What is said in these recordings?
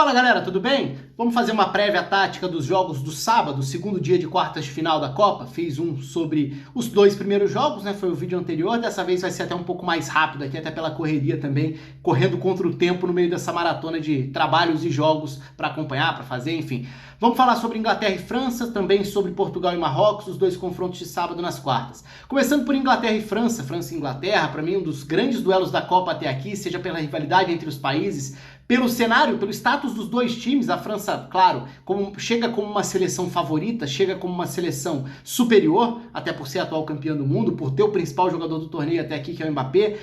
Fala galera, tudo bem? Vamos fazer uma prévia tática dos jogos do sábado, segundo dia de quartas de final da Copa. Fiz um sobre os dois primeiros jogos, né? Foi o vídeo anterior, dessa vez vai ser até um pouco mais rápido aqui, até pela correria também, correndo contra o tempo no meio dessa maratona de trabalhos e jogos para acompanhar, para fazer, enfim. Vamos falar sobre Inglaterra e França, também sobre Portugal e Marrocos, os dois confrontos de sábado nas quartas. Começando por Inglaterra e França, França e Inglaterra, para mim um dos grandes duelos da Copa até aqui, seja pela rivalidade entre os países, pelo cenário, pelo status dos dois times. A França, claro, chega como uma seleção favorita, chega como uma seleção superior, até por ser atual campeã do mundo, por ter o principal jogador do torneio até aqui, que é o Mbappé,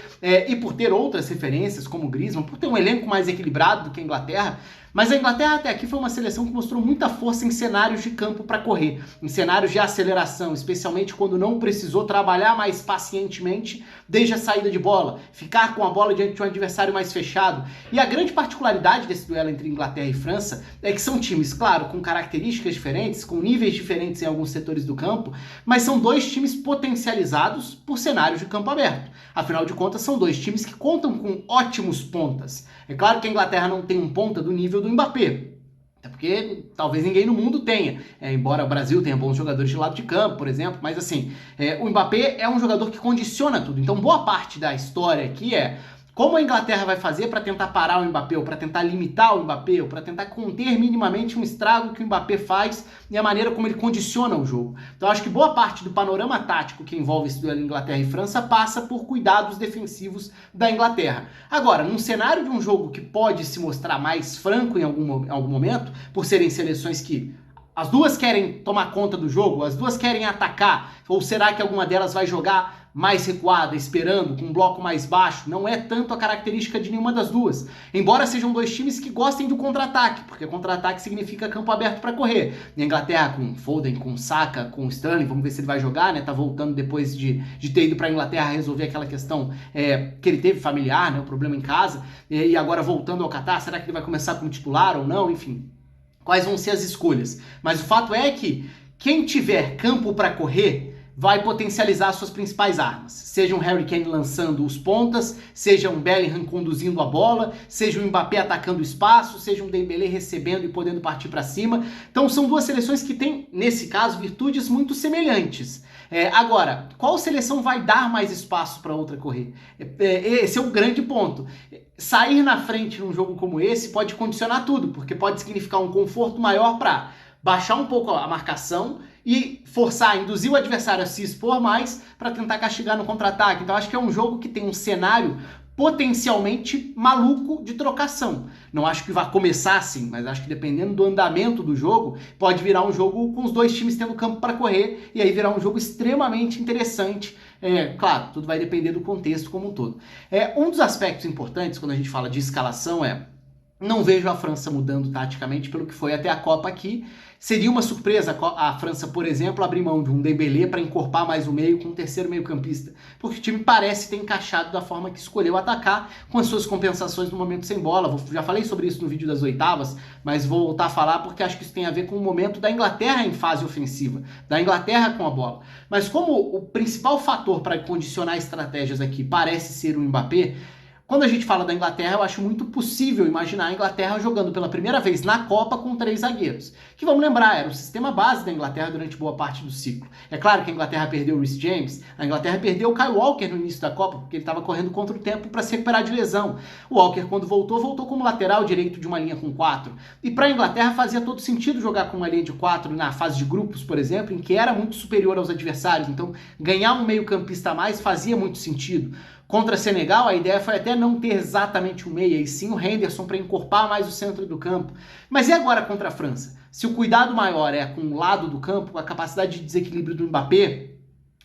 e por ter outras referências, como o Griezmann, por ter um elenco mais equilibrado do que a Inglaterra. Mas a Inglaterra até aqui foi uma seleção que mostrou muita força em cenários de campo para correr, em cenários de aceleração, especialmente quando não precisou trabalhar mais pacientemente desde a saída de bola, ficar com a bola diante de um adversário mais fechado. E a grande particularidade desse duelo entre Inglaterra e França é que são times, claro, com características diferentes, com níveis diferentes em alguns setores do campo, mas são dois times potencializados por cenários de campo aberto. Afinal de contas, são dois times que contam com ótimos pontas. É claro que a Inglaterra não tem um ponta do nível do Mbappé, até porque talvez ninguém no mundo tenha, embora o Brasil tenha bons jogadores de lado de campo, por exemplo, mas assim, o Mbappé é um jogador que condiciona tudo. Então boa parte da história aqui é como a Inglaterra vai fazer para tentar parar o Mbappé, ou para tentar limitar o Mbappé, ou para tentar conter minimamente um estrago que o Mbappé faz e a maneira como ele condiciona o jogo. Então acho que boa parte do panorama tático que envolve esse duelo Inglaterra e França passa por cuidados defensivos da Inglaterra. Agora, num cenário de um jogo que pode se mostrar mais franco em algum momento, por serem seleções que as duas querem tomar conta do jogo, as duas querem atacar, ou será que alguma delas vai jogar mais recuada, esperando, com um bloco mais baixo? Não é tanto a característica de nenhuma das duas. Embora sejam dois times que gostem do contra-ataque, porque contra-ataque significa campo aberto para correr. E a Inglaterra com Foden, com Saka, com Sterling, vamos ver se ele vai jogar, né? Tá voltando depois de ter ido para a Inglaterra resolver aquela questão que ele teve familiar, né? O problema em casa, e agora voltando ao Qatar, será que ele vai começar como titular ou não? Enfim, quais vão ser as escolhas? Mas o fato é que quem tiver campo para correr vai potencializar suas principais armas. Seja um Harry Kane lançando os pontas, seja um Bellingham conduzindo a bola, seja um Mbappé atacando o espaço, seja um Dembélé recebendo e podendo partir para cima. Então são duas seleções que têm, nesse caso, virtudes muito semelhantes. Agora, qual seleção vai dar mais espaço para outra correr? Esse é o grande ponto. Sair na frente num jogo como esse pode condicionar tudo, porque pode significar um conforto maior para baixar um pouco a marcação e forçar, induzir o adversário a se expor mais para tentar castigar no contra-ataque. Então acho que é um jogo que tem um cenário potencialmente maluco de trocação. Não acho que vai começar assim, mas acho que dependendo do andamento do jogo, pode virar um jogo com os dois times tendo campo para correr e aí virar um jogo extremamente interessante. Claro, tudo vai depender do contexto como um todo. Um dos aspectos importantes quando a gente fala de escalação não vejo a França mudando taticamente pelo que foi até a Copa aqui. Seria uma surpresa a França, por exemplo, abrir mão de um Dembélé para encorpar mais o meio com um terceiro meio-campista, porque o time parece ter encaixado da forma que escolheu atacar, com as suas compensações no momento sem bola. Já falei sobre isso no vídeo das oitavas, mas vou voltar a falar porque acho que isso tem a ver com o momento da Inglaterra em fase ofensiva, da Inglaterra com a bola. Mas como o principal fator para condicionar estratégias aqui parece ser o Mbappé, quando a gente fala da Inglaterra, eu acho muito possível imaginar a Inglaterra jogando pela primeira vez na Copa com 3 zagueiros. Que vamos lembrar, era o sistema base da Inglaterra durante boa parte do ciclo. É claro que a Inglaterra perdeu o Reece James, a Inglaterra perdeu o Kyle Walker no início da Copa, porque ele estava correndo contra o tempo para se recuperar de lesão. O Walker, quando voltou como lateral direito de uma linha com 4. E para a Inglaterra fazia todo sentido jogar com uma linha de 4 na fase de grupos, por exemplo, em que era muito superior aos adversários. Então, ganhar um meio-campista a mais fazia muito sentido. Contra Senegal, a ideia foi até não ter exatamente o meia, e sim o Henderson para encorpar mais o centro do campo. Mas e agora contra a França? Se o cuidado maior é com o lado do campo, a capacidade de desequilíbrio do Mbappé,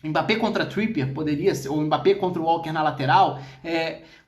Mbappé contra Trippier poderia ser, ou Mbappé contra o Walker na lateral,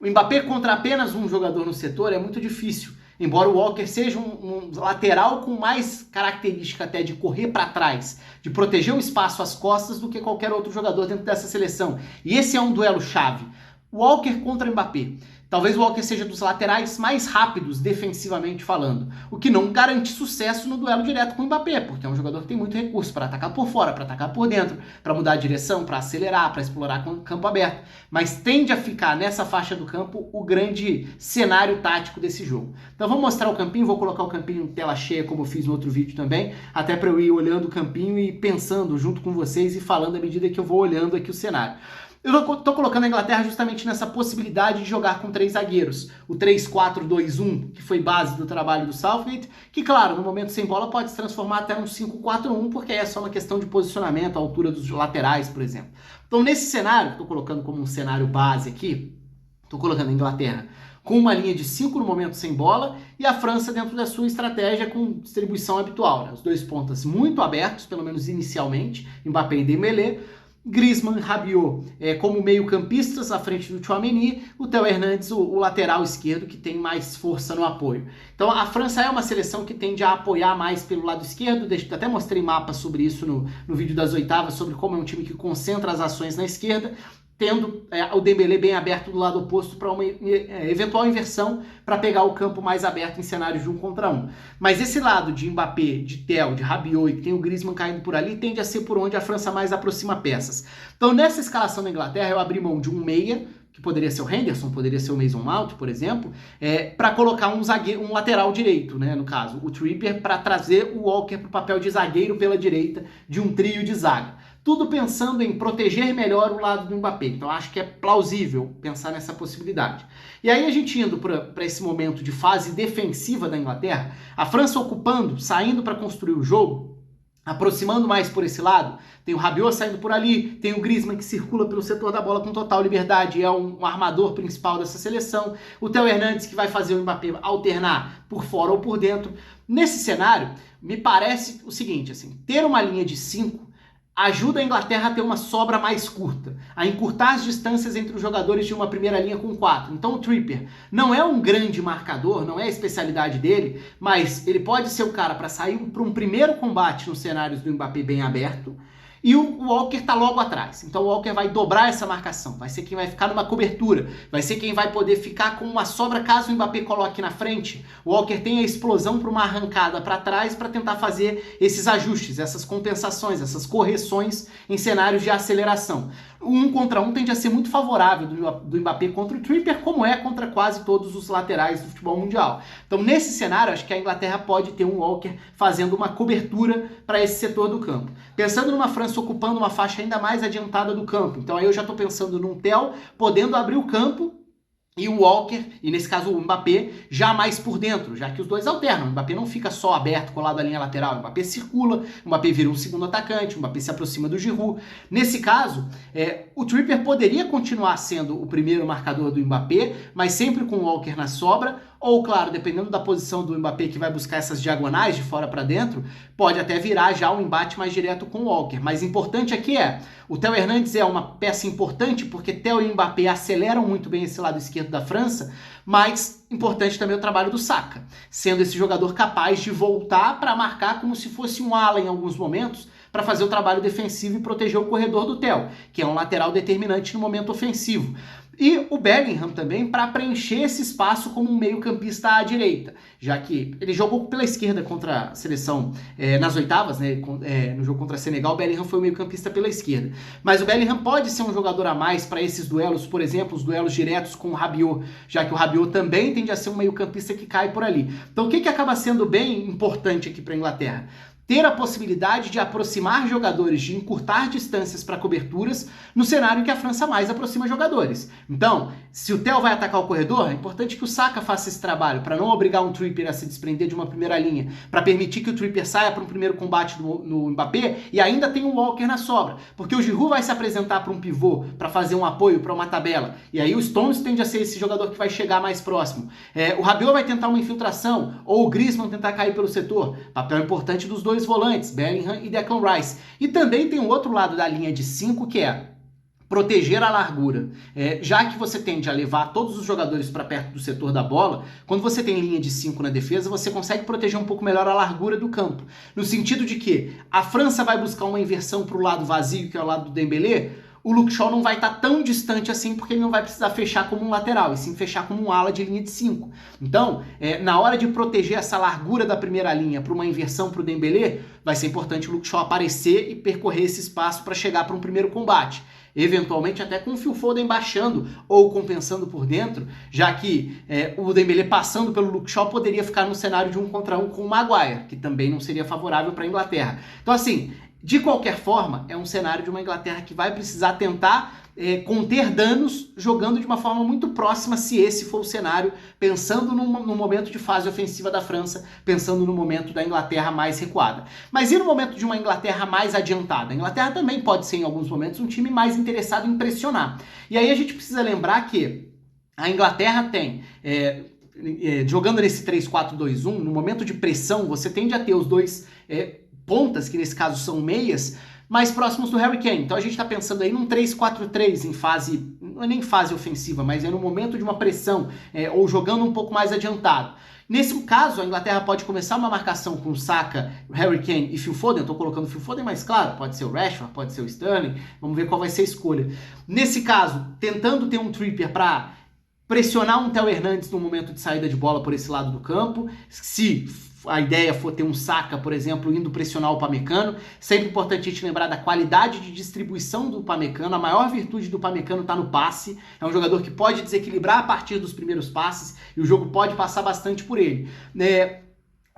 o Mbappé contra apenas um jogador no setor é muito difícil. Embora o Walker seja um lateral com mais característica até de correr para trás, de proteger o espaço às costas do que qualquer outro jogador dentro dessa seleção. E esse é um duelo chave. Walker contra Mbappé. Talvez o Walker seja dos laterais mais rápidos, defensivamente falando, o que não garante sucesso no duelo direto com o Mbappé, porque é um jogador que tem muito recurso para atacar por fora, para atacar por dentro, para mudar a direção, para acelerar, para explorar campo aberto, mas tende a ficar nessa faixa do campo o grande cenário tático desse jogo. Então vamos mostrar o campinho, vou colocar o campinho em tela cheia, como eu fiz no outro vídeo também, até para eu ir olhando o campinho e pensando junto com vocês e falando à medida que eu vou olhando aqui o cenário. Eu estou colocando a Inglaterra justamente nessa possibilidade de jogar com 3 zagueiros. O 3-4-2-1, que foi base do trabalho do Southgate, que, claro, no momento sem bola pode se transformar até um 5-4-1, porque é só uma questão de posicionamento, a altura dos laterais, por exemplo. Então, nesse cenário, estou colocando como um cenário base aqui, estou colocando a Inglaterra com uma linha de 5 no momento sem bola e a França dentro da sua estratégia com distribuição habitual, né? Os dois pontas muito abertos, pelo menos inicialmente, Mbappé e Dembélé, Griezmann, Rabiot como meio-campistas à frente do Tchouaméni, o Theo Hernandes, o lateral esquerdo, que tem mais força no apoio. Então a França é uma seleção que tende a apoiar mais pelo lado esquerdo, até mostrei mapas sobre isso no vídeo das oitavas, sobre como é um time que concentra as ações na esquerda, tendo o Dembélé bem aberto do lado oposto para uma eventual inversão para pegar o campo mais aberto em cenários de 1 contra 1. Mas esse lado de Mbappé, de Theo, de Rabiot e que tem o Griezmann caindo por ali, tende a ser por onde a França mais aproxima peças. Então nessa escalação da Inglaterra eu abri mão de um meia, que poderia ser o Henderson, poderia ser o Mason Mount, por exemplo, para colocar um lateral direito, né, no caso, o Trippier, para trazer o Walker para o papel de zagueiro pela direita de um trio de zaga. Tudo pensando em proteger melhor o lado do Mbappé. Então acho que é plausível pensar nessa possibilidade. E aí a gente indo para esse momento de fase defensiva da Inglaterra, a França ocupando, saindo para construir o jogo, aproximando mais por esse lado, tem o Rabiot saindo por ali, tem o Griezmann que circula pelo setor da bola com total liberdade, é um armador principal dessa seleção, o Theo Hernandes que vai fazer o Mbappé alternar por fora ou por dentro. Nesse cenário, me parece o seguinte, assim, ter uma linha de 5 ajuda a Inglaterra a ter uma sobra mais curta, a encurtar as distâncias entre os jogadores de uma primeira linha com 4. Então o Trippier não é um grande marcador, não é a especialidade dele, mas ele pode ser o cara para sair para um primeiro combate nos cenários do Mbappé bem aberto, e o Walker tá logo atrás. Então o Walker vai dobrar essa marcação, vai ser quem vai ficar numa cobertura, vai ser quem vai poder ficar com uma sobra caso o Mbappé coloque na frente. O Walker tem a explosão para uma arrancada para trás para tentar fazer esses ajustes, essas compensações, essas correções em cenários de aceleração. O 1 contra 1 tende a ser muito favorável do Mbappé contra o Trippier, como é contra quase todos os laterais do futebol mundial. Então, nesse cenário, acho que a Inglaterra pode ter um Walker fazendo uma cobertura para esse setor do campo. Pensando numa França ocupando uma faixa ainda mais adiantada do campo. Então, aí eu já estou pensando num Theo podendo abrir o campo e o Walker, e nesse caso o Mbappé, já mais por dentro, já que os dois alternam. O Mbappé não fica só aberto, colado à linha lateral. O Mbappé circula, o Mbappé vira um segundo atacante, o Mbappé se aproxima do Giroud. Nesse caso, o Trippier poderia continuar sendo o primeiro marcador do Mbappé, mas sempre com o Walker na sobra, ou, claro, dependendo da posição do Mbappé que vai buscar essas diagonais de fora para dentro, pode até virar já um embate mais direto com o Walker. Mas importante aqui o Theo Hernandes é uma peça importante porque Theo e Mbappé aceleram muito bem esse lado esquerdo da França, mas importante também o trabalho do Saka, sendo esse jogador capaz de voltar para marcar como se fosse um ala em alguns momentos, para fazer o trabalho defensivo e proteger o corredor do Theo, que é um lateral determinante no momento ofensivo. E o Bellingham também para preencher esse espaço como um meio-campista à direita, já que ele jogou pela esquerda contra a seleção nas oitavas, né, no jogo contra a Senegal, o Bellingham foi o meio-campista pela esquerda. Mas o Bellingham pode ser um jogador a mais para esses duelos, por exemplo, os duelos diretos com o Rabiot, já que o Rabiot também tende a ser um meio-campista que cai por ali. Então o que acaba sendo bem importante aqui para a Inglaterra? Ter a possibilidade de aproximar jogadores, de encurtar distâncias para coberturas no cenário em que a França mais aproxima jogadores. Então, se o Theo vai atacar o corredor, é importante que o Saka faça esse trabalho para não obrigar um Trippier a se desprender de uma primeira linha, para permitir que o Trippier saia para um primeiro combate no Mbappé e ainda tem um Walker na sobra, porque o Giroud vai se apresentar para um pivô, para fazer um apoio, para uma tabela, e aí o Stones tende a ser esse jogador que vai chegar mais próximo. O Rabiot vai tentar uma infiltração, ou o Griezmann tentar cair pelo setor, papel importante dos dois volantes, Bellingham e Declan Rice. E também tem o outro lado da linha de 5, que é proteger a largura. Já que você tende a levar todos os jogadores para perto do setor da bola, quando você tem linha de 5 na defesa, você consegue proteger um pouco melhor a largura do campo. No sentido de que a França vai buscar uma inversão para o lado vazio, que é o lado do Dembélé, o Luke Shaw não vai estar tão distante assim, porque ele não vai precisar fechar como um lateral, e sim fechar como um ala de linha de 5. Então, na hora de proteger essa largura da primeira linha para uma inversão para o Dembélé, vai ser importante o Luke Shaw aparecer e percorrer esse espaço para chegar para um primeiro combate. Eventualmente até com o Phil Foden baixando ou compensando por dentro, já que o Dembélé passando pelo Luke Shaw poderia ficar no cenário de 1 contra 1 com o Maguire, que também não seria favorável para a Inglaterra. Então assim, de qualquer forma, é um cenário de uma Inglaterra que vai precisar tentar conter danos jogando de uma forma muito próxima, se esse for o cenário, pensando no momento de fase ofensiva da França, pensando no momento da Inglaterra mais recuada. Mas e no momento de uma Inglaterra mais adiantada? A Inglaterra também pode ser, em alguns momentos, um time mais interessado em pressionar. E aí a gente precisa lembrar que a Inglaterra tem... jogando nesse 3-4-2-1, no momento de pressão, você tende a ter os dois pontas, que nesse caso são meias, mais próximos do Harry Kane. Então a gente está pensando aí num 3-4-3 em fase, não é nem fase ofensiva, mas no momento de uma pressão, ou jogando um pouco mais adiantado. Nesse caso, a Inglaterra pode começar uma marcação com Saka, Harry Kane e Phil Foden. Eu tô colocando Phil Foden, mas claro, pode ser o Rashford, pode ser o Sterling, vamos ver qual vai ser a escolha. Nesse caso, tentando ter um Trippier para pressionar um Theo Hernandes no momento de saída de bola por esse lado do campo, se a ideia for ter um Saka, por exemplo, indo pressionar o Upamecano. Sempre importante a gente lembrar da qualidade de distribuição do Upamecano. A maior virtude do Upamecano está no passe. É um jogador que pode desequilibrar a partir dos primeiros passes e o jogo pode passar bastante por ele.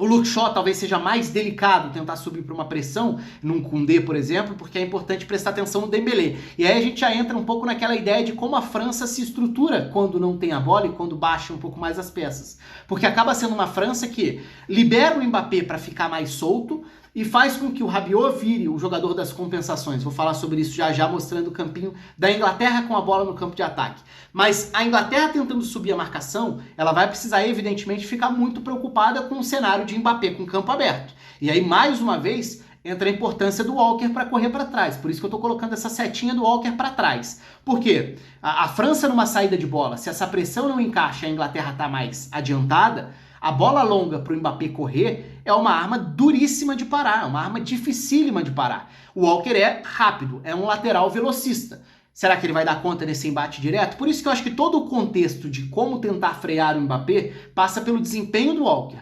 O Luke Shaw talvez seja mais delicado tentar subir para uma pressão, num Koundé, por exemplo, porque é importante prestar atenção no Dembélé. E aí a gente já entra um pouco naquela ideia de como a França se estrutura quando não tem a bola e quando baixa um pouco mais as peças. Porque acaba sendo uma França que libera o Mbappé para ficar mais solto e faz com que o Rabiot vire o jogador das compensações. Vou falar sobre isso já mostrando o campinho da Inglaterra com a bola no campo de ataque. Mas a Inglaterra tentando subir a marcação, ela vai precisar evidentemente ficar muito preocupada com o cenário de Mbappé com o campo aberto. E aí mais uma vez entra a importância do Walker para correr para trás. Por isso que eu estou colocando essa setinha do Walker para trás. Por quê? A França numa saída de bola, se essa pressão não encaixa e a Inglaterra está mais adiantada, a bola longa para o Mbappé correr é uma arma duríssima de parar, é uma arma dificílima de parar. O Walker é rápido, é um lateral velocista. Será que ele vai dar conta desse embate direto? Por isso que eu acho que todo o contexto de como tentar frear o Mbappé passa pelo desempenho do Walker.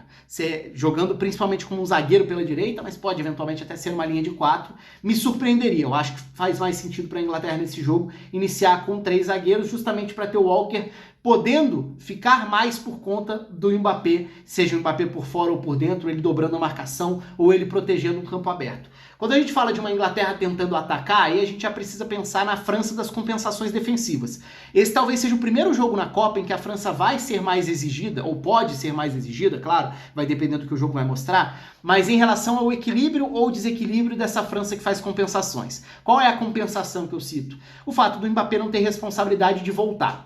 Jogando principalmente como um zagueiro pela direita, mas pode eventualmente até ser uma linha de 4, me surpreenderia. Eu acho que faz mais sentido para a Inglaterra nesse jogo iniciar com 3 zagueiros, justamente para ter o Walker podendo ficar mais por conta do Mbappé, seja o Mbappé por fora ou por dentro, ele dobrando a marcação ou ele protegendo o campo aberto. Quando a gente fala de uma Inglaterra tentando atacar, aí a gente já precisa pensar na França das compensações defensivas. Esse talvez seja o primeiro jogo na Copa em que a França vai ser mais exigida, ou pode ser mais exigida, claro, vai depender do que o jogo vai mostrar, mas em relação ao equilíbrio ou desequilíbrio dessa França que faz compensações. Qual é a compensação que eu cito? O fato do Mbappé não ter responsabilidade de voltar.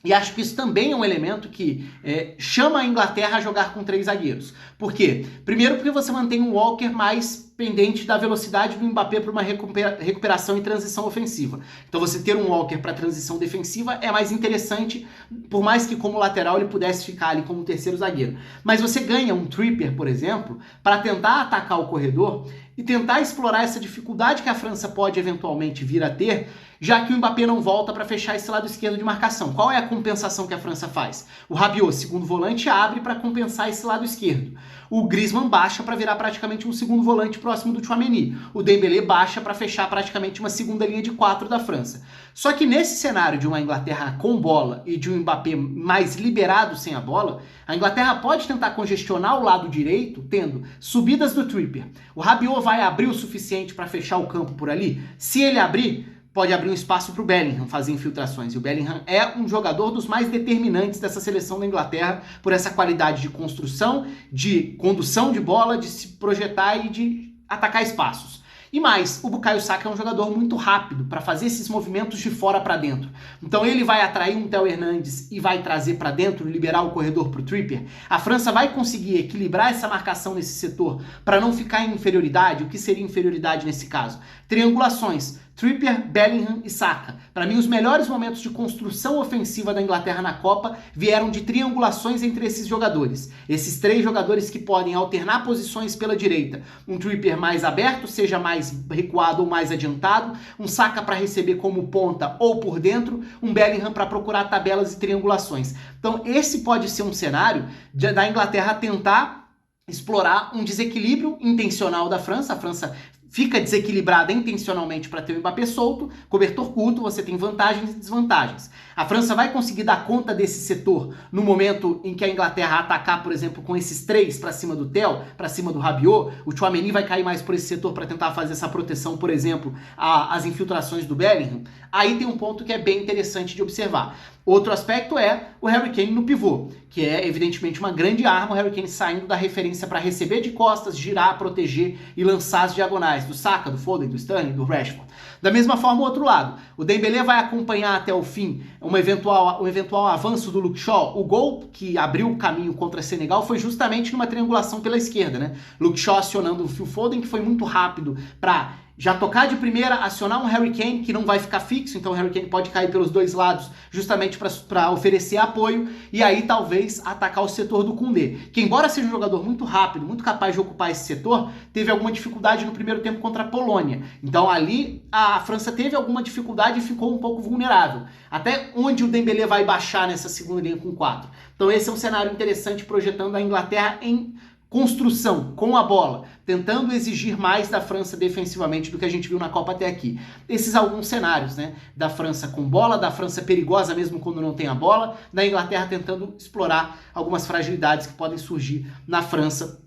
E acho que isso também é um elemento que chama a Inglaterra a jogar com 3 zagueiros. Por quê? Primeiro porque você mantém um Walker mais pendente da velocidade do Mbappé para uma recuperação e transição ofensiva. Então você ter um Walker para transição defensiva é mais interessante, por mais que como lateral ele pudesse ficar ali como terceiro zagueiro. Mas você ganha um Trippier, por exemplo, para tentar atacar o corredor e tentar explorar essa dificuldade que a França pode eventualmente vir a ter, já que o Mbappé não volta para fechar esse lado esquerdo de marcação. Qual é a compensação que a França faz? O Rabiot, segundo volante, abre para compensar esse lado esquerdo. O Griezmann baixa para virar praticamente um segundo volante próximo do Tchouaméni. O Dembélé baixa para fechar praticamente uma segunda linha de 4 da França. Só que nesse cenário de uma Inglaterra com bola e de um Mbappé mais liberado sem a bola, a Inglaterra pode tentar congestionar o lado direito, tendo subidas do Trippier. O Rabiot vai abrir o suficiente para fechar o campo por ali? Se ele abrir, pode abrir um espaço para o Bellingham fazer infiltrações. E o Bellingham é um jogador dos mais determinantes dessa seleção da Inglaterra por essa qualidade de construção, de condução de bola, de se projetar e de atacar espaços. E mais, o Bukayo Saka é um jogador muito rápido para fazer esses movimentos de fora para dentro. Então ele vai atrair um Theo Hernandes e vai trazer para dentro, liberar o corredor para o Trippier. A França vai conseguir equilibrar essa marcação nesse setor para não ficar em inferioridade. O que seria inferioridade nesse caso? Triangulações. Trippier, Bellingham e Saka. Para mim, os melhores momentos de construção ofensiva da Inglaterra na Copa vieram de triangulações entre esses jogadores. Esses três jogadores que podem alternar posições pela direita. Um Trippier mais aberto, seja mais recuado ou mais adiantado. Um Saka para receber como ponta ou por dentro. Um Bellingham para procurar tabelas e triangulações. Então, esse pode ser um cenário da Inglaterra tentar explorar um desequilíbrio intencional da França. A França fica desequilibrada intencionalmente para ter o Mbappé solto, cobertor curto, você tem vantagens e desvantagens. A França vai conseguir dar conta desse setor no momento em que a Inglaterra atacar, por exemplo, com esses três para cima do Tel, para cima do Rabiot, o Tchouaméni vai cair mais por esse setor para tentar fazer essa proteção, por exemplo, às infiltrações do Bellingham. Aí tem um ponto que é bem interessante de observar. Outro aspecto é o Harry Kane no pivô, que é evidentemente uma grande arma, o Harry Kane saindo da referência para receber de costas, girar, proteger e lançar as diagonais do Saka, do Foden, do Sterling, do Rashford. Da mesma forma, o outro lado, o Dembélé vai acompanhar até o fim um eventual avanço do Luke Shaw. O gol que abriu o caminho contra Senegal foi justamente numa triangulação pela esquerda, né? Luke Shaw acionando o Phil Foden, que foi muito rápido para já tocar de primeira, acionar um Harry Kane que não vai ficar fixo, então o Harry Kane pode cair pelos dois lados justamente para oferecer apoio e aí talvez atacar o setor do Koundé, que embora seja um jogador muito rápido, muito capaz de ocupar esse setor, teve alguma dificuldade no primeiro tempo contra a Polônia. Então ali a França teve alguma dificuldade e ficou um pouco vulnerável. Até onde o Dembélé vai baixar nessa segunda linha com 4. Então esse é um cenário interessante projetando a Inglaterra em construção, com a bola, tentando exigir mais da França defensivamente do que a gente viu na Copa até aqui. Esses alguns cenários, né? Da França com bola, da França perigosa mesmo quando não tem a bola, da Inglaterra tentando explorar algumas fragilidades que podem surgir na França,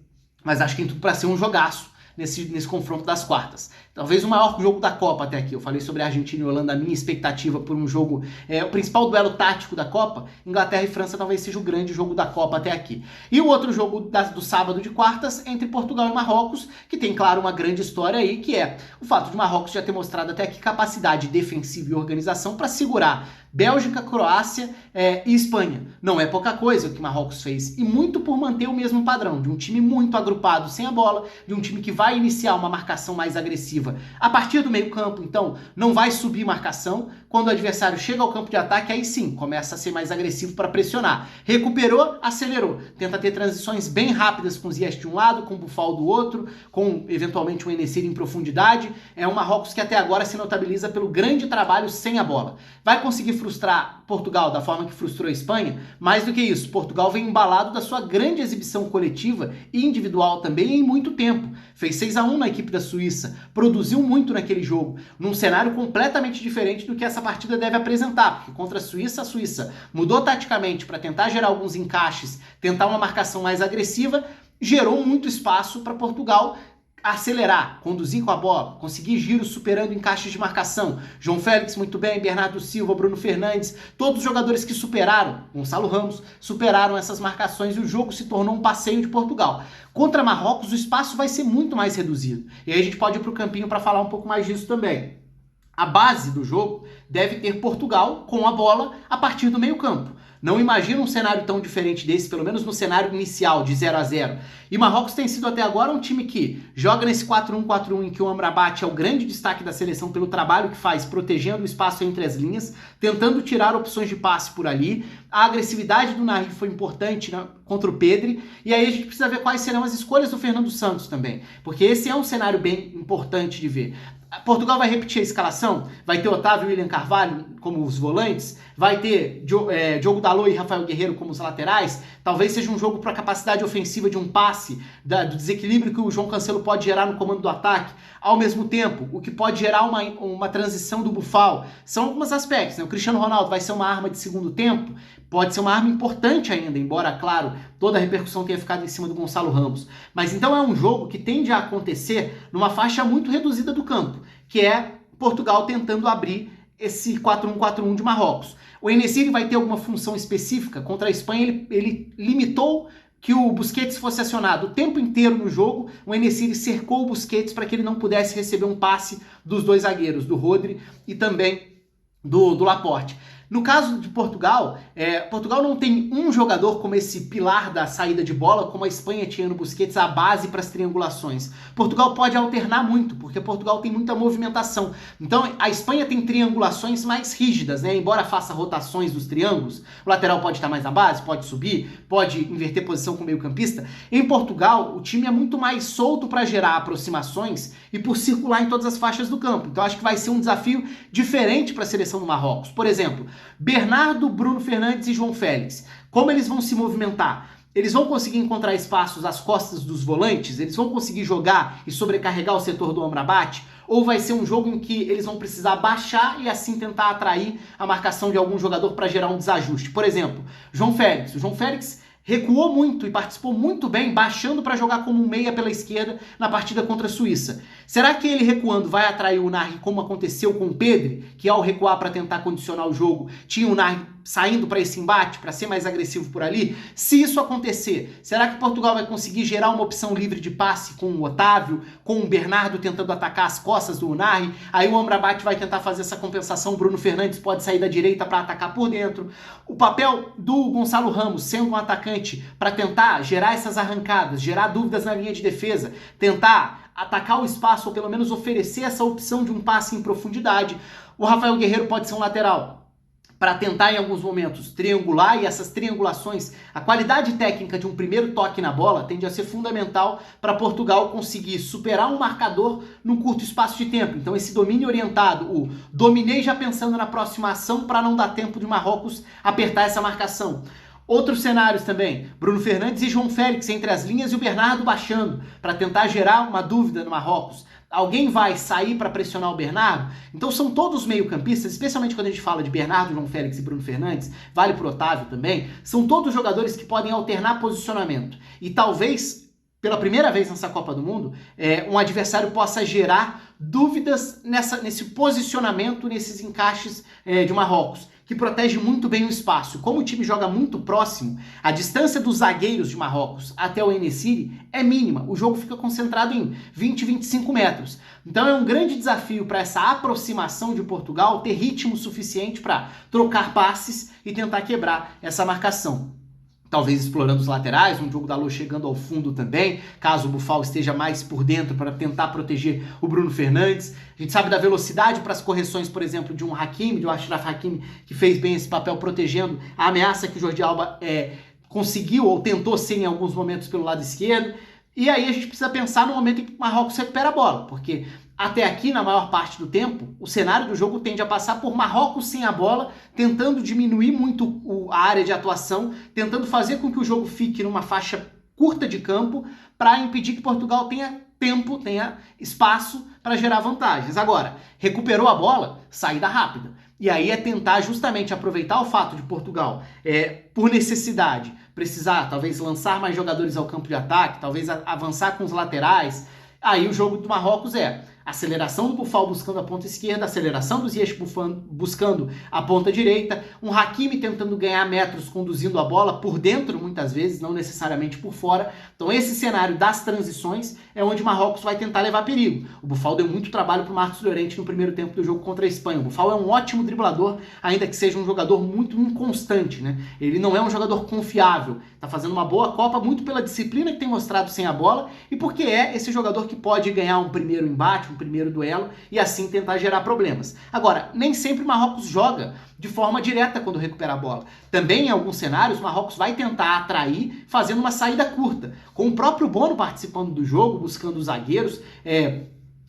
mas acho que tem tudo para ser um jogaço nesse confronto das quartas. Talvez o maior jogo da Copa até aqui. Eu falei sobre a Argentina e Holanda, a minha expectativa por um jogo, o principal duelo tático da Copa, Inglaterra e França talvez seja o grande jogo da Copa até aqui. E o outro jogo do sábado de quartas, entre Portugal e Marrocos, que tem, claro, uma grande história aí, que é o fato de Marrocos já ter mostrado até aqui capacidade defensiva e organização para segurar Bélgica, Croácia e Espanha. Não é pouca coisa o que Marrocos fez, e muito por manter o mesmo padrão, de um time muito agrupado sem a bola, de um time que vai iniciar uma marcação mais agressiva a partir do meio campo, então não vai subir marcação. Quando o adversário chega ao campo de ataque, aí sim, começa a ser mais agressivo para pressionar. Recuperou, acelerou. Tenta ter transições bem rápidas com o Ziyech de um lado, com o Boufal do outro, com eventualmente o En-Nesyri em profundidade. É um Marrocos que até agora se notabiliza pelo grande trabalho sem a bola. Vai conseguir frustrar Portugal da forma que frustrou a Espanha? Mais do que isso, Portugal vem embalado da sua grande exibição coletiva e individual também em muito tempo. Fez 6-1 na equipe da Suíça, produziu muito naquele jogo, num cenário completamente diferente do que essa partida deve apresentar, porque contra a Suíça mudou taticamente para tentar gerar alguns encaixes, tentar uma marcação mais agressiva, gerou muito espaço para Portugal acelerar, conduzir com a bola, conseguir giros superando encaixes de marcação. João Félix muito bem, Bernardo Silva, Bruno Fernandes, todos os jogadores que superaram, Gonçalo Ramos, superaram essas marcações e o jogo se tornou um passeio de Portugal. Contra Marrocos o espaço vai ser muito mais reduzido. E aí a gente pode ir para o campinho para falar um pouco mais disso também. A base do jogo deve ter Portugal com a bola a partir do meio campo. Não imagino um cenário tão diferente desse, pelo menos no cenário inicial, de 0-0. E Marrocos tem sido até agora um time que joga nesse 4-1-4-1 em que o Amrabat é o grande destaque da seleção pelo trabalho que faz, protegendo o espaço entre as linhas, tentando tirar opções de passe por ali. A agressividade do Nahi foi importante contra o Pedri. E aí a gente precisa ver quais serão as escolhas do Fernando Santos também, porque esse é um cenário bem importante de ver. Portugal vai repetir a escalação? Vai ter Otávio e William Carvalho como os volantes? Vai ter Diogo Dalot e Rafael Guerreiro como os laterais? Talvez seja um jogo para a capacidade ofensiva de um passe, do desequilíbrio que o João Cancelo pode gerar no comando do ataque. Ao mesmo tempo, o que pode gerar uma transição do Boufal. São alguns aspectos, né? O Cristiano Ronaldo vai ser uma arma de segundo tempo? Pode ser uma arma importante ainda, embora, claro, toda a repercussão tenha ficado em cima do Gonçalo Ramos. Mas então é um jogo que tende a acontecer numa faixa muito reduzida do campo, que é Portugal tentando abrir esse 4-1-4-1 de Marrocos. O En-Nesyri vai ter alguma função específica? Contra a Espanha ele limitou que o Busquets fosse acionado o tempo inteiro no jogo. O En-Nesyri cercou o Busquets para que ele não pudesse receber um passe dos dois zagueiros, do Rodri e também do Laporte. No caso de Portugal, Portugal não tem um jogador como esse pilar da saída de bola, como a Espanha tinha no Busquets, a base para as triangulações. Portugal pode alternar muito, porque Portugal tem muita movimentação. Então, a Espanha tem triangulações mais rígidas, né? Embora faça rotações dos triângulos, o lateral pode estar mais na base, pode subir, pode inverter posição com o meio-campista. Em Portugal, o time é muito mais solto para gerar aproximações e por circular em todas as faixas do campo. Então, acho que vai ser um desafio diferente para a seleção do Marrocos. Por exemplo, Bernardo, Bruno Fernandes e João Félix. Como eles vão se movimentar? Eles vão conseguir encontrar espaços às costas dos volantes? Eles vão conseguir jogar e sobrecarregar o setor do Amrabat? Ou vai ser um jogo em que eles vão precisar baixar e assim tentar atrair a marcação de algum jogador para gerar um desajuste? Por exemplo, João Félix. O João Félix recuou muito e participou muito bem, baixando para jogar como um meia pela esquerda na partida contra a Suíça. Será que ele recuando vai atrair o Unai, como aconteceu com o Pedri, que ao recuar para tentar condicionar o jogo, tinha o Unai saindo para esse embate, para ser mais agressivo por ali? Se isso acontecer, será que Portugal vai conseguir gerar uma opção livre de passe com o Otávio, com o Bernardo tentando atacar as costas do Unai? Aí o Amrabat vai tentar fazer essa compensação, o Bruno Fernandes pode sair da direita para atacar por dentro. O papel do Gonçalo Ramos, sendo um atacante, para tentar gerar essas arrancadas, gerar dúvidas na linha de defesa, tentar atacar o espaço ou pelo menos oferecer essa opção de um passe em profundidade. O Rafael Guerreiro pode ser um lateral para tentar em alguns momentos triangular, e essas triangulações, a qualidade técnica de um primeiro toque na bola tende a ser fundamental para Portugal conseguir superar um marcador num curto espaço de tempo. Então esse domínio orientado, o dominei já pensando na próxima ação para não dar tempo de Marrocos apertar essa marcação. Outros cenários também, Bruno Fernandes e João Félix entre as linhas e o Bernardo baixando para tentar gerar uma dúvida no Marrocos. Alguém vai sair para pressionar o Bernardo? Então são todos meio-campistas, especialmente quando a gente fala de Bernardo, João Félix e Bruno Fernandes, vale para o Otávio também, são todos jogadores que podem alternar posicionamento. E talvez, pela primeira vez nessa Copa do Mundo, um adversário possa gerar dúvidas nesse posicionamento, nesses encaixes de Marrocos, que protege muito bem o espaço. Como o time joga muito próximo, a distância dos zagueiros de Marrocos até o En-Nesyri é mínima. O jogo fica concentrado em 20, 25 metros. Então é um grande desafio para essa aproximação de Portugal ter ritmo suficiente para trocar passes e tentar quebrar essa marcação. Talvez explorando os laterais, um jogo da Lô chegando ao fundo também, caso o Boufal esteja mais por dentro para tentar proteger o Bruno Fernandes. A gente sabe da velocidade para as correções, por exemplo, de um Hakimi, de um Achraf Hakimi, que fez bem esse papel protegendo a ameaça que o Jordi Alba conseguiu ou tentou ser em alguns momentos pelo lado esquerdo. E aí a gente precisa pensar no momento em que o Marrocos recupera a bola, porque até aqui, na maior parte do tempo, o cenário do jogo tende a passar por Marrocos sem a bola, tentando diminuir muito a área de atuação, tentando fazer com que o jogo fique numa faixa curta de campo para impedir que Portugal tenha tempo, tenha espaço para gerar vantagens. Agora, recuperou a bola, saída rápida. E aí é tentar justamente aproveitar o fato de Portugal, por necessidade, precisar talvez lançar mais jogadores ao campo de ataque, talvez avançar com os laterais. Aí o jogo do Marrocos aceleração do Boufal buscando a ponta esquerda, aceleração do Ziyech buscando a ponta direita, um Hakimi tentando ganhar metros conduzindo a bola por dentro muitas vezes, não necessariamente por fora. Então esse cenário das transições é onde o Marrocos vai tentar levar perigo. O Boufal deu muito trabalho para o Marcos Llorente no primeiro tempo do jogo contra a Espanha. O Boufal é um ótimo driblador, ainda que seja um jogador muito inconstante, né? Ele não é um jogador confiável, está fazendo uma boa Copa muito pela disciplina que tem mostrado sem a bola e porque é esse jogador que pode ganhar um primeiro embate, um primeiro duelo e assim tentar gerar problemas. Agora, nem sempre o Marrocos joga de forma direta quando recupera a bola. Também em alguns cenários o Marrocos vai tentar atrair fazendo uma saída curta, com o próprio Bono participando do jogo, buscando os zagueiros.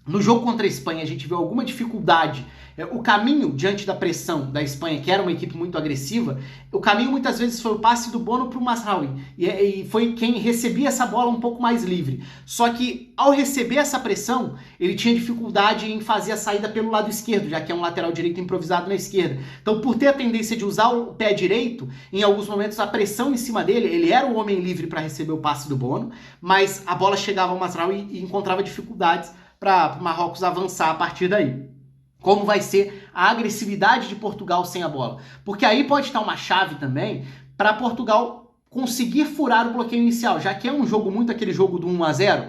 No jogo contra a Espanha a gente viu alguma dificuldade. O caminho diante da pressão da Espanha, que era uma equipe muito agressiva, o caminho muitas vezes foi o passe do Bono para o Mazraoui. E foi quem recebia essa bola um pouco mais livre. Só que ao receber essa pressão, ele tinha dificuldade em fazer a saída pelo lado esquerdo, já que é um lateral direito improvisado na esquerda. Então, por ter a tendência de usar o pé direito, em alguns momentos a pressão em cima dele, ele era o homem livre para receber o passe do Bono, mas a bola chegava ao Mazraoui e encontrava dificuldades para o Marrocos avançar a partir daí. Como vai ser a agressividade de Portugal sem a bola? Porque aí pode estar uma chave também para Portugal conseguir furar o bloqueio inicial, já que é um jogo muito aquele jogo do 1-0,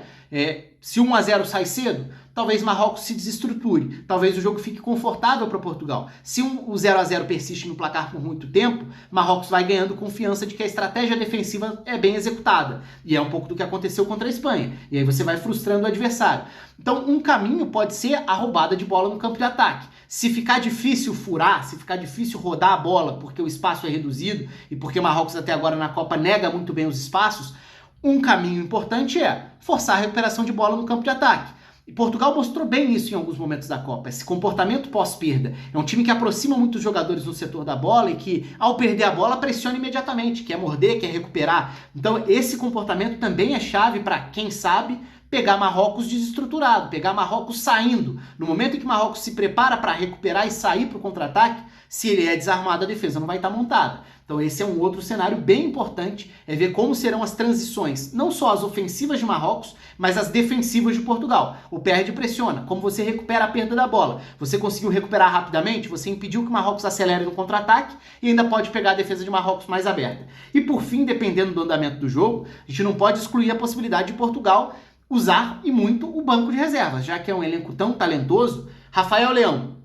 Se 1-0 sai cedo, talvez Marrocos se desestruture, talvez o jogo fique confortável para Portugal. Se o 0-0 persiste no placar por muito tempo, Marrocos vai ganhando confiança de que a estratégia defensiva é bem executada. E é um pouco do que aconteceu contra a Espanha. E aí você vai frustrando o adversário. Então, um caminho pode ser a roubada de bola no campo de ataque. Se ficar difícil furar, se ficar difícil rodar a bola porque o espaço é reduzido e porque Marrocos até agora na Copa nega muito bem os espaços, um caminho importante é forçar a recuperação de bola no campo de ataque. E Portugal mostrou bem isso em alguns momentos da Copa, esse comportamento pós-perda. É um time que aproxima muitos jogadores no setor da bola e que, ao perder a bola, pressiona imediatamente, quer morder, quer recuperar. Então, esse comportamento também é chave para, quem sabe, pegar Marrocos desestruturado, pegar Marrocos saindo. No momento em que Marrocos se prepara para recuperar e sair para o contra-ataque, se ele é desarmado, a defesa não vai estar montada. Então esse é um outro cenário bem importante, é ver como serão as transições, não só as ofensivas de Marrocos, mas as defensivas de Portugal. O perde e pressiona, como você recupera a perda da bola. Você conseguiu recuperar rapidamente, você impediu que Marrocos acelere no contra-ataque e ainda pode pegar a defesa de Marrocos mais aberta. E por fim, dependendo do andamento do jogo, a gente não pode excluir a possibilidade de Portugal usar e muito o banco de reservas, já que é um elenco tão talentoso. Rafael Leão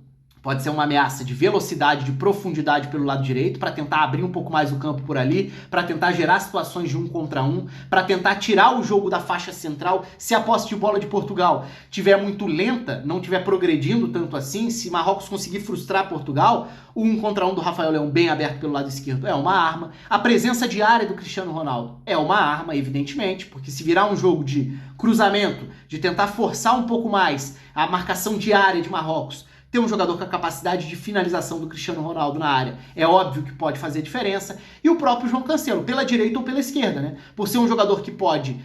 pode ser uma ameaça de velocidade, de profundidade pelo lado direito, para tentar abrir um pouco mais o campo por ali, para tentar gerar situações de 1 contra 1, para tentar tirar o jogo da faixa central. Se a posse de bola de Portugal tiver muito lenta, não tiver progredindo tanto assim, se Marrocos conseguir frustrar Portugal, o 1 contra 1 do Rafael Leão bem aberto pelo lado esquerdo é uma arma. A presença diária do Cristiano Ronaldo é uma arma, evidentemente, porque se virar um jogo de cruzamento, de tentar forçar um pouco mais a marcação diária de Marrocos, ter um jogador com a capacidade de finalização do Cristiano Ronaldo na área é óbvio que pode fazer diferença. E o próprio João Cancelo, pela direita ou pela esquerda, né? Por ser um jogador que pode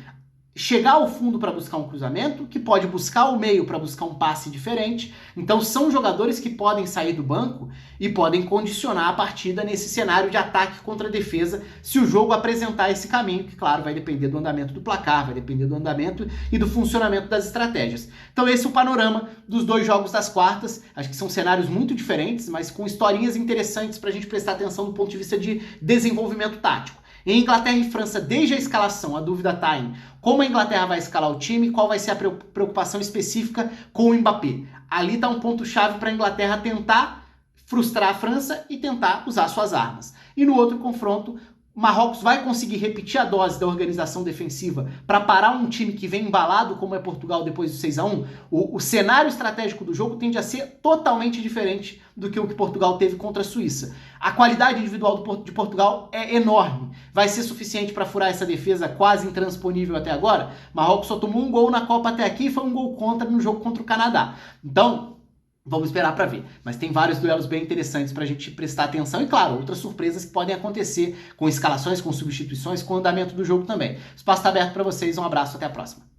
chegar ao fundo para buscar um cruzamento, que pode buscar o meio para buscar um passe diferente. Então são jogadores que podem sair do banco e podem condicionar a partida nesse cenário de ataque contra defesa, se o jogo apresentar esse caminho, que claro, vai depender do andamento do placar, vai depender do andamento e do funcionamento das estratégias. Então esse é o panorama dos dois jogos das quartas. Acho que são cenários muito diferentes, mas com historinhas interessantes para a gente prestar atenção do ponto de vista de desenvolvimento tático. Em Inglaterra e França, desde a escalação, a dúvida está em como a Inglaterra vai escalar o time, qual vai ser a preocupação específica com o Mbappé. Ali está um ponto-chave para a Inglaterra tentar frustrar a França e tentar usar suas armas. E no outro confronto, Marrocos vai conseguir repetir a dose da organização defensiva para parar um time que vem embalado, como é Portugal depois do 6-1. O cenário estratégico do jogo tende a ser totalmente diferente do que o que Portugal teve contra a Suíça. A qualidade individual de Portugal é enorme. Vai ser suficiente para furar essa defesa quase intransponível até agora? Marrocos só tomou um gol na Copa até aqui e foi um gol contra no jogo contra o Canadá. Então, vamos esperar para ver. Mas tem vários duelos bem interessantes para a gente prestar atenção. E claro, outras surpresas que podem acontecer com escalações, com substituições, com o andamento do jogo também. O espaço está aberto para vocês. Um abraço, até a próxima.